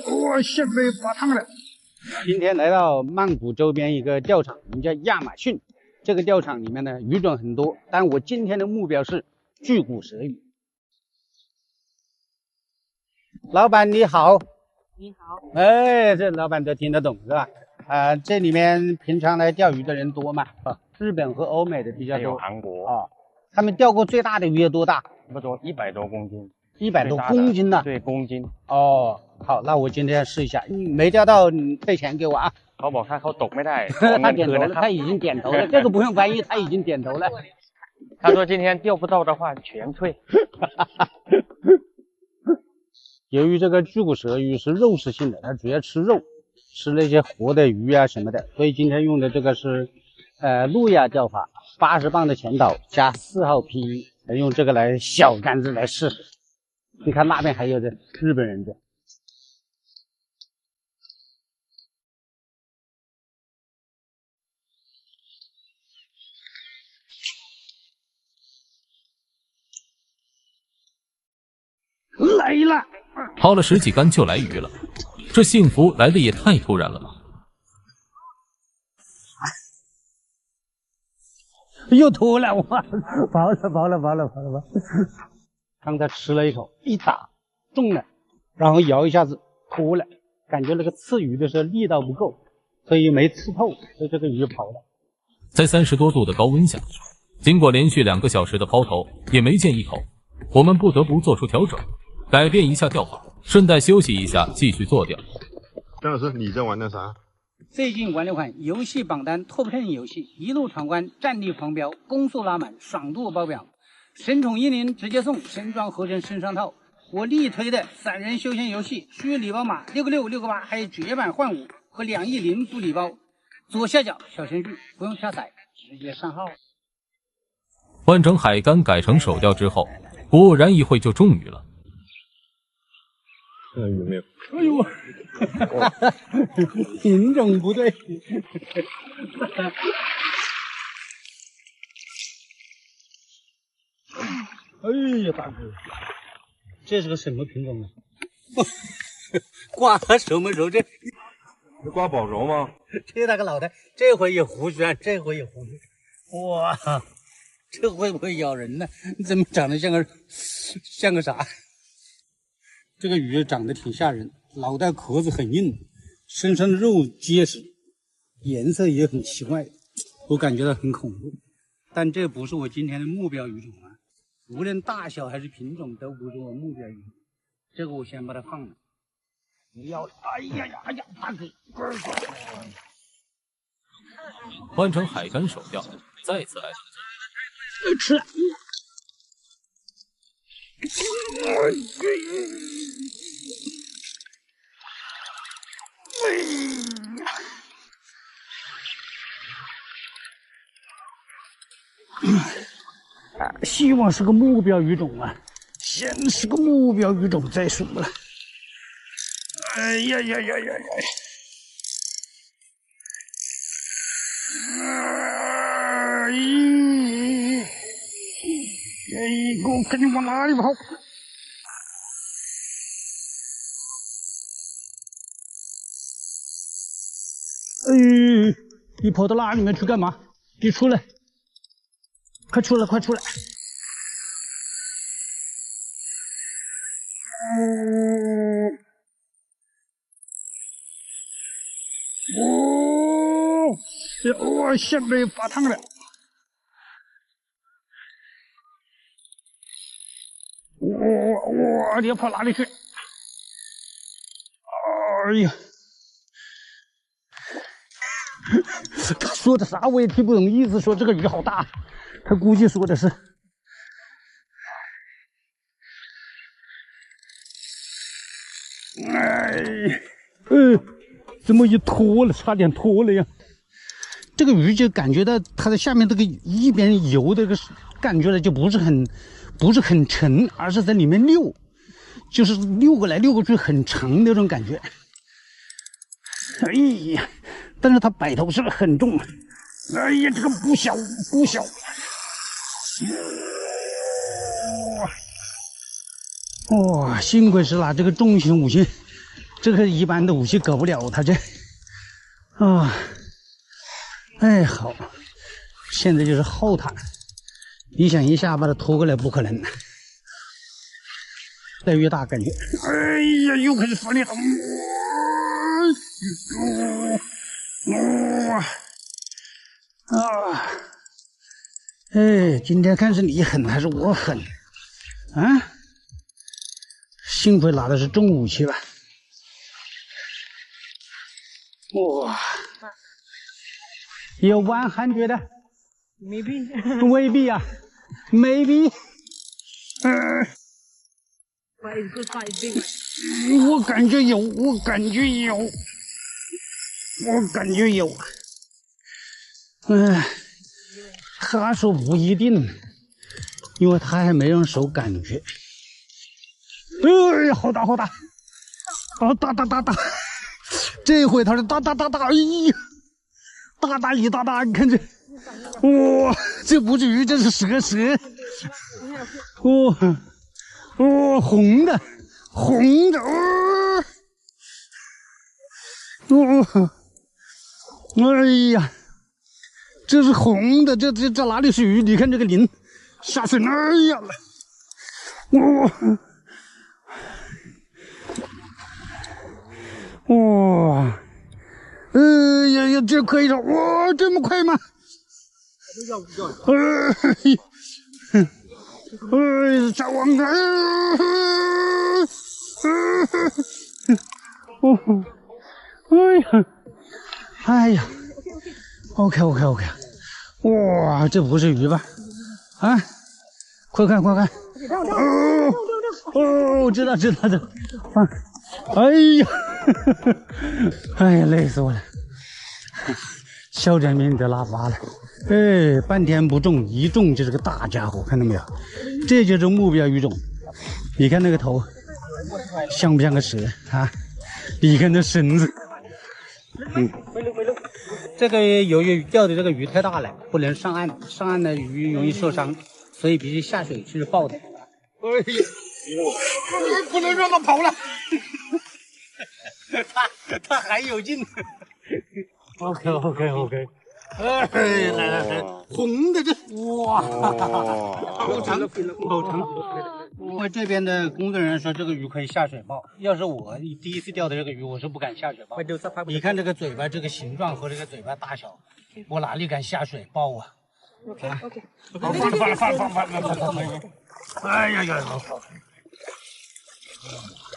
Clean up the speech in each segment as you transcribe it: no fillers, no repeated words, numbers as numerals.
我先被发烫了。今天来到曼谷周边一个钓场，名叫亚马逊。这个钓场里面呢，鱼种很多，但我今天的目标是巨骨舌鱼。老板你好。你好。哎，这老板都听得懂是吧？这里面平常来钓鱼的人多吗？日本和欧美的比较多，还有韩国啊。他们钓过最大的鱼有多大？差不多100多公斤。100多公斤呢？对，公斤。哦，好，那我今天试一下，没钓到你退钱给我啊。เขาบอกถ้าเขาตกไม่ได้ 他点头了，他已经点头了，这个不用翻译，他已经点头了。他说今天钓不到的话全退。由于这个巨骨舌鱼是肉食性的，它主要吃肉，吃那些活的鱼啊什么的，所以今天用的这个是路亚钓法，80磅的前导加4号 PE， 用这个来小杆子来试试。你看那边还有的日本人的。来了，抛了10几竿就来鱼了，这幸福来的也太突然了吧！又脱了，我跑了。刚才吃了一口，一打中了，然后摇一下子脱了，感觉那个刺鱼的时候力道不够，所以没刺透，所以这个鱼跑了。在30多度的高温下，经过连续2个小时的抛投，也没见一口，我们不得不做出调整，改变一下钓法，顺带休息一下，继续做钓。张老师，你在玩的啥？最近玩了款游戏榜单 Top 10游戏，一路闯关，战力狂飙，攻速拉满，爽度爆表。神宠10直接送，神装合成身上套。我力推的散人休闲游戏，需礼包码6个6、6个8，还有绝版换5和2亿零附礼包。左下角小程序，不用下载，直接上号。换成海竿改成手钓之后，果然一会就中鱼了。看有没有？哎呦，品种不对。哎呀，大哥，这是个什么品种啊？刮熟没熟？这刮宝熟吗？这大个脑袋，这回有胡须啊！这回有胡须，哇，这会不会咬人呢？你怎么长得像个啥？这个鱼长得挺吓人，脑袋壳子很硬，身上的肉结实，颜色也很奇怪，我感觉到很恐怖。但这不是我今天的目标鱼种啊，无论大小还是品种都不是我目标鱼种。这个我先把它放了。不要！哎呀，大哥！换成海竿手钓，再次来吃了。希望是个目标鱼种啊，先是个目标鱼种再说了。哎呀！我赶紧往哪里跑？你跑到那里面去干嘛？你出来！快出来！我先被发烫了。你要跑哪里去？哎呀！他说的啥我也听不懂，意思说这个鱼好大，他估计说的是。怎么一脱了，差点脱了呀！这个鱼就感觉到它的下面这个一边游的这个感觉呢，就不是很沉，而是在里面溜，就是溜过来溜过去很长那种感觉。哎呀！但是它摆头是不是很重？哎呀，这个不小。哇，幸亏是拿这个重型5星这个一般的武器搞不了，他这啊，哎好，现在就是耗它，你想一下把它拖过来不可能，越来越大感觉，哎呀，又开始发力了，哎，今天看是你狠还是我狠啊？幸亏拿的是重武器吧。哇，有100的 ，maybe 未必啊 ，maybe， 我感觉有，我感觉有，我感觉有，他说不一定，因为他还没人手感觉。哎呀，好大好大，好大大大大！这回他是大大大大，哎呀，大大一大大，你看这，哇，这不是鱼，这是蛇，红的，哎呀，这是红的，这哪里是鱼？你看这个鳞下水，哎呀，哇，呀，这可以了，哇，这么快吗？再往这，哎呀 ，OK， 哇，这不是鱼吧？啊，快看，知道，哎呀，哎呀，累死我了，小点命都拉发了，哎，半天不中，一中就是个大家伙，看到没有？这就是目标鱼种，你看那个头，像不像个蛇啊？你看这身子，这个由于钓的这个鱼太大了，不能上岸，上岸的鱼容易受伤，所以必须下水去抱它。哎呀，不能让它跑了。他还有劲。OK， 哎，来，红的这，哇，好长。我这边的工作人员说这个鱼可以下水抱，要是我第一次钓的这个鱼，我是不敢下水抱。你看这个嘴巴这个形状和这个嘴巴大小，我哪里敢下水抱啊？ OK， 放。哎呀，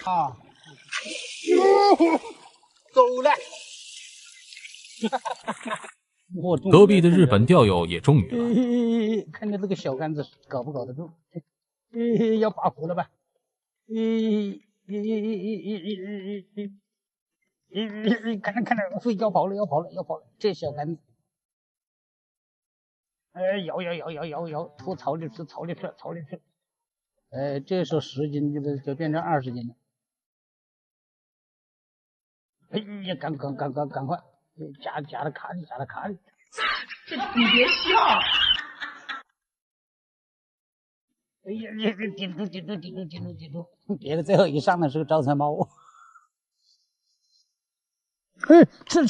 好。走了。隔壁的日本钓友也中鱼了，看着这个小杆子搞不搞得住？要拔湖了吧？看着会要跑了，这小杆子。摇，吐槽里去。这时候10斤就变成20斤了。哎呀，赶快，夹了卡里。你别笑。哎呀，顶住！别的最后一上来是个招财猫。哎，吃！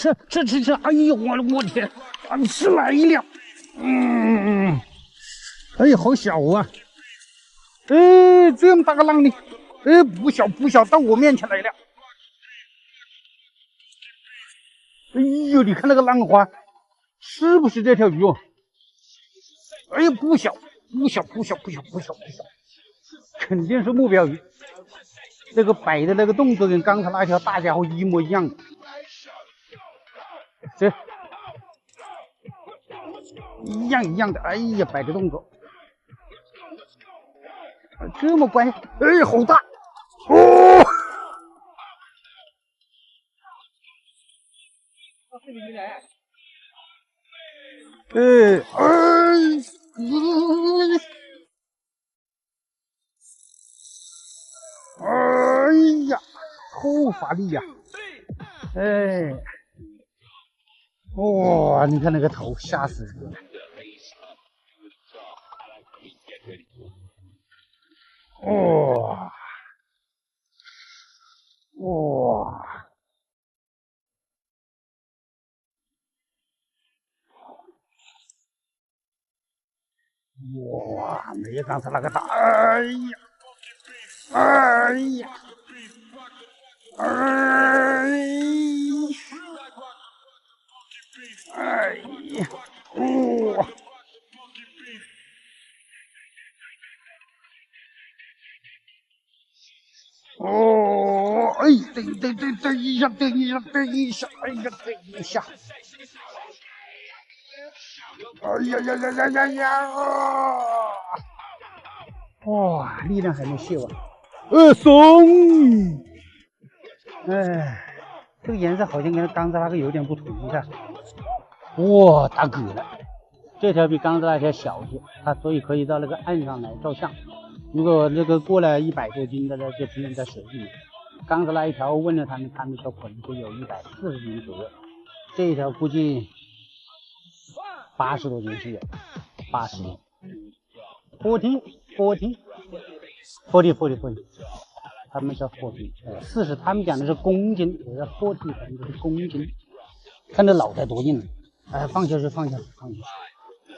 哎呦，我天，啊，吃来了。哎呀，好小啊！哎，这么大个浪呢？哎，不小，到我面前来了。哎呦，你看那个浪花，是不是这条鱼哦？哎呀，不小，肯定是目标鱼。那个摆的那个动作跟刚才那条大家伙一模一样。这一样的，哎呀，摆的动作这么乖，哎，好大哦！哎呀，好发力呀！哎，哇，你看那个头，吓死人了！哇！没有刚才那个大。哎呀，哎呀，哎呀，哇！哦，哎，等一下，哎呀，等一下，哎呀呀呀呀呀呀！哇，力量还没泄完，松！哎，这个颜色好像跟刚才那个有点不同，你看，哇，大个了，这条比刚才那条小些，它所以可以到那个岸上来照相。如果那个过了100多斤的呢，就只能在水里面。刚才那一条问了他们说可能就有140斤左右，这一条估计80多斤是有，80斤。40，他们叫40，他们讲的是公斤，我要40，反正是公斤。看这脑袋多硬，哎，放下去，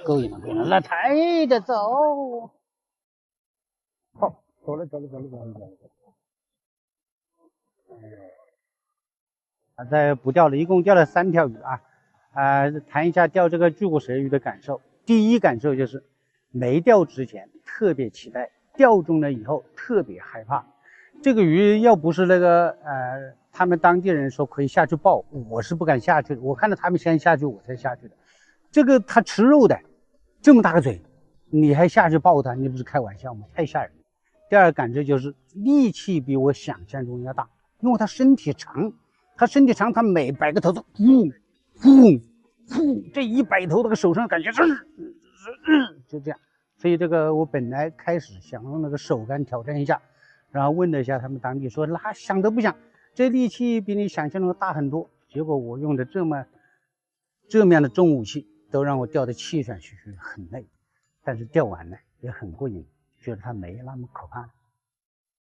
够硬了，那抬着走。好，走了。在补钓了，一共钓了3条鱼啊。谈一下钓这个巨骨舌鱼的感受。第一感受就是没钓之前特别期待，钓中了以后特别害怕。这个鱼要不是那个他们当地人说可以下去抱，我是不敢下去的。我看到他们先下去，我才下去的。这个它吃肉的，这么大个嘴，你还下去抱它，你不是开玩笑吗？太吓人了。第二个感受就是力气比我想象中要大，因为它身体长，它每摆个头都呼，这一摆头那个手上感觉就这样。所以这个我本来开始想用那个手竿挑战一下，然后问了一下他们当地说，那想都不想，这力气比你想象中大很多。结果我用的这么样的重武器，都让我钓得气喘吁吁，很累，但是钓完了也很过瘾，觉得它没那么可怕。